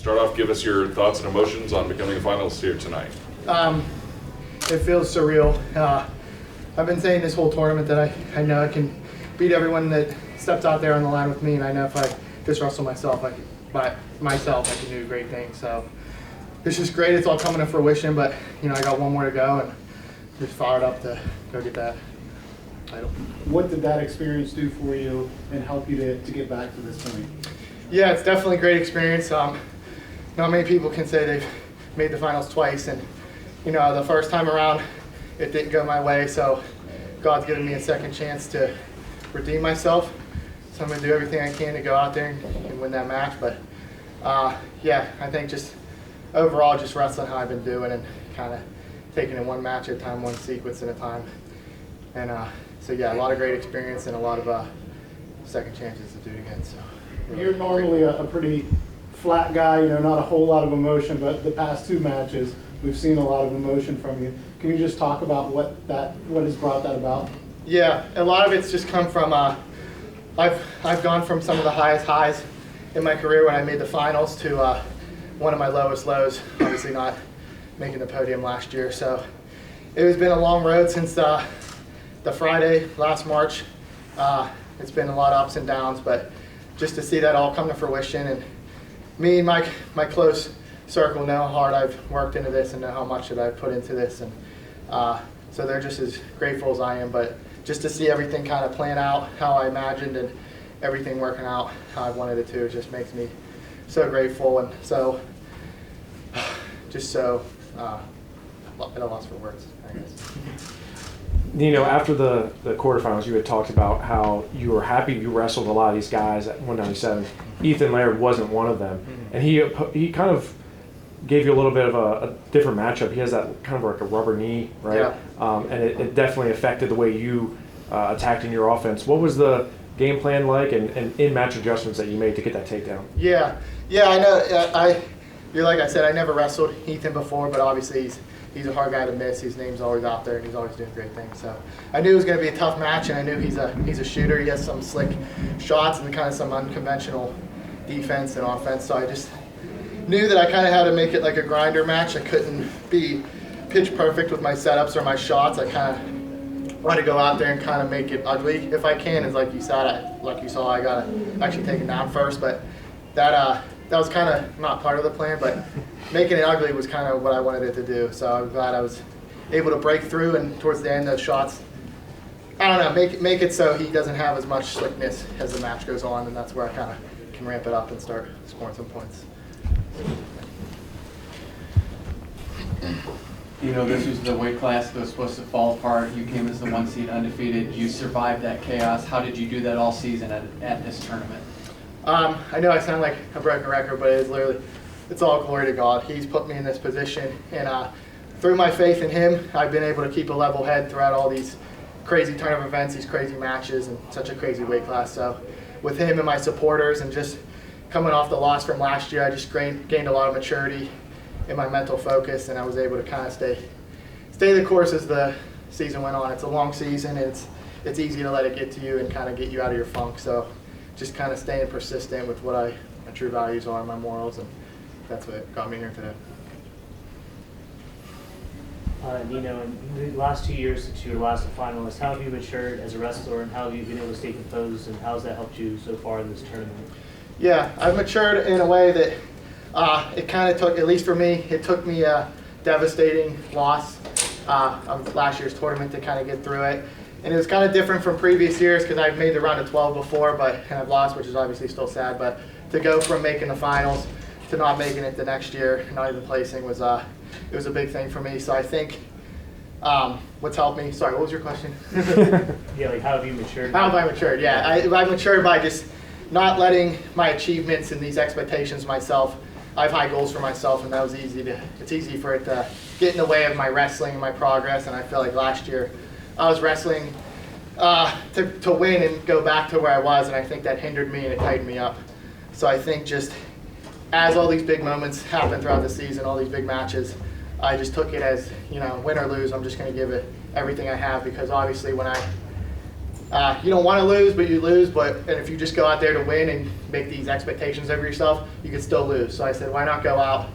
Start off, give us your thoughts and emotions on becoming a finalist here tonight. It feels surreal. I've been saying this whole tournament that I know I can beat everyone that steps out there on the line with me, and I know if I just wrestle myself, I can do great things. So it's just great. It's all coming to fruition, but I got one more to go, and just fired up to go get that title. What did that experience do for you and help you to get back to this point? Yeah, it's definitely a great experience. Not many people can say they've made the finals twice, and the first time around it didn't go my way, so God's given me a second chance to redeem myself. So I'm going to do everything I can to go out there and win that match. But yeah, I think just overall just wrestling how I've been doing and kind of taking it one match at a time, one sequence at a time. And so yeah, a lot of great experience and a lot of second chances to do it again. So really you're normally a pretty flat guy, not a whole lot of emotion, but the past two matches we've seen a lot of emotion from you. Can you just talk about what has brought that about? Yeah, a lot of it's just come from I've gone from some of the highest highs in my career when I made the finals to one of my lowest lows, obviously not making the podium last year. So it has been a long road since the Friday last March. It's been a lot of ups and downs, but just to see that all come to fruition, and me and my close circle know how hard I've worked into this and know how much that I've put into this, and so they're just as grateful as I am. But just to see everything kind of plan out how I imagined and everything working out how I wanted it to, it just makes me so grateful and so just so at a loss for words, I guess. Nino, after the quarterfinals, you had talked about how you were happy you wrestled a lot of these guys at 197. Ethan Laird wasn't one of them, and he kind of gave you a little bit of a different matchup. He has that kind of like a rubber knee, right? Yeah. And it definitely affected the way you attacked in your offense. What was the game plan like, and in-match adjustments that you made to get that takedown? Yeah, I know. You're like I said, I never wrestled Ethan before, but obviously he's a hard guy to miss. His name's always out there, and he's always doing great things. So I knew it was going to be a tough match, and I knew he's a shooter. He has some slick shots and kind of some unconventional defense and offense. So I just knew that I kind of had to make it like a grinder match. I couldn't be pitch perfect with my setups or my shots. I kind of want to go out there and kind of make it ugly if I can. As like you saw, I got to actually take it down first, but that was kind of not part of the plan, but making it ugly was kind of what I wanted it to do. So I'm glad I was able to break through, and towards the end, those shots, I don't know, make it so he doesn't have as much slickness as the match goes on, and that's where I kind of can ramp it up and start scoring some points. This was the weight class that was supposed to fall apart. You came as the 1 seed undefeated. You survived that chaos. How did you do that all season at this tournament? I know I sound like a broken record, but it's all glory to God. He's put me in this position, and through my faith in Him, I've been able to keep a level head throughout all these crazy tournament events, these crazy matches, and such a crazy weight class. So with him and my supporters, and just coming off the loss from last year, I just gained a lot of maturity in my mental focus, and I was able to kind of stay the course as the season went on. It's a long season, and it's easy to let it get to you and kind of get you out of your funk. So just kind of staying persistent with what my true values are, my morals, and that's what got me here today. Nino, in the last 2 years since you were last a finalist, how have you matured as a wrestler, and how have you been able to stay composed, and how has that helped you so far in this tournament? Yeah, I've matured in a way that it kind of took, at least for me, it took me a devastating loss of last year's tournament to kind of get through it. And it was kind of different from previous years because I've made the round of 12 before, and I've lost, which is obviously still sad. But to go from making the finals to not making it the next year, not even placing, was it was a big thing for me. So I think what's helped me. Sorry, what was your question? Yeah, like how have you matured? How have I matured? Yeah, I've matured by just not letting my achievements and these expectations myself. I have high goals for myself, and that was it's easy for it to get in the way of my wrestling and my progress. And I feel like last year I was wrestling to win and go back to where I was, and I think that hindered me and it tightened me up. So I think just as all these big moments happen throughout the season, all these big matches, I just took it as, win or lose, I'm just going to give it everything I have, because obviously when I you don't want to lose, but you lose. And if you just go out there to win and make these expectations over yourself, you can still lose. So I said, why not go out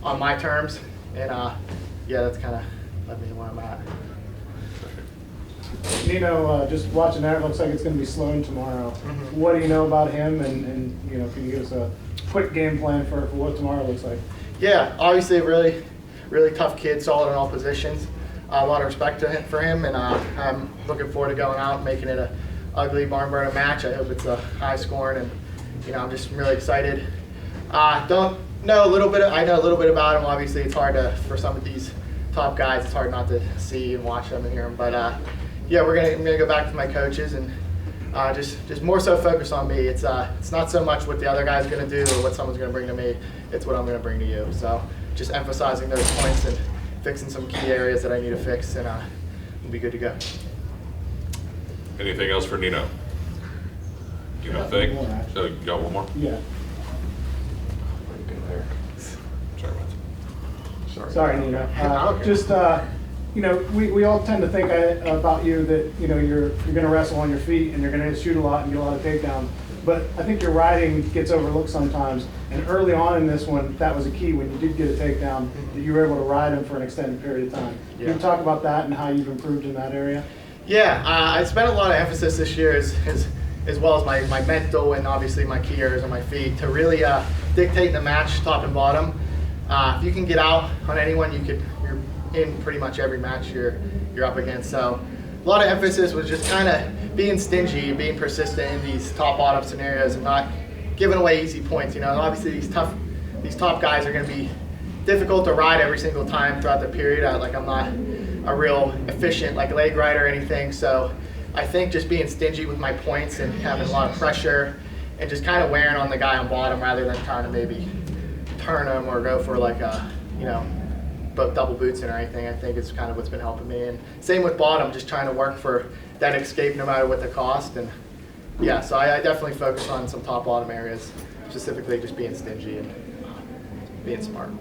on my terms? And yeah, that's kind of led me to where I'm at. Nino, just watching that, it looks like it's going to be Sloan tomorrow. What do you know about him, and you know, can you give us a quick game plan for what tomorrow looks like? Yeah, obviously a really, really tough kid, solid in all positions. A lot of respect for him, and I'm looking forward to going out and making it a ugly barn burner match. I hope it's a high scoring, and you know, I'm just really excited. Don't know a little bit. I know a little bit about him. Obviously, it's hard for some of these top guys. It's hard not to see and watch them and hear them. But yeah, I'm gonna go back to my coaches and just more so focus on me. It's not so much what the other guy's gonna do or what someone's gonna bring to me. It's what I'm gonna bring to you. So just emphasizing those points and fixing some key areas that I need to fix, and we'll be good to go. Anything else for Nino? You don't think? So you got one more? Yeah. Sorry about that. Sorry, Nino. Just you know, we all tend to think about you that you know you're going to wrestle on your feet and you're going to shoot a lot and get a lot of takedowns. But I think your riding gets overlooked sometimes. And early on in this one, that was a key when you did get a takedown, that you were able to ride him for an extended period of time. Yeah. Can you talk about that and how you've improved in that area? Yeah, I spent a lot of emphasis this year as well as my mental and obviously my key areas on my feet to really dictate the match top and bottom. If you can get out on anyone, you're in pretty much every match you're up against. So a lot of emphasis was just kind of being stingy and being persistent in these top-bottom scenarios and not giving away easy points. You know, obviously these top guys are going to be difficult to ride every single time throughout the period. I'm not a real efficient leg rider or anything. So I think just being stingy with my points and having a lot of pressure and just kind of wearing on the guy on bottom rather than trying to maybe turn him or go for double boots or anything, I think is kind of what's been helping me. And same with bottom, just trying to work for that escape no matter what the cost. And yeah, so I definitely focus on some top bottom areas, specifically just being stingy and being smart.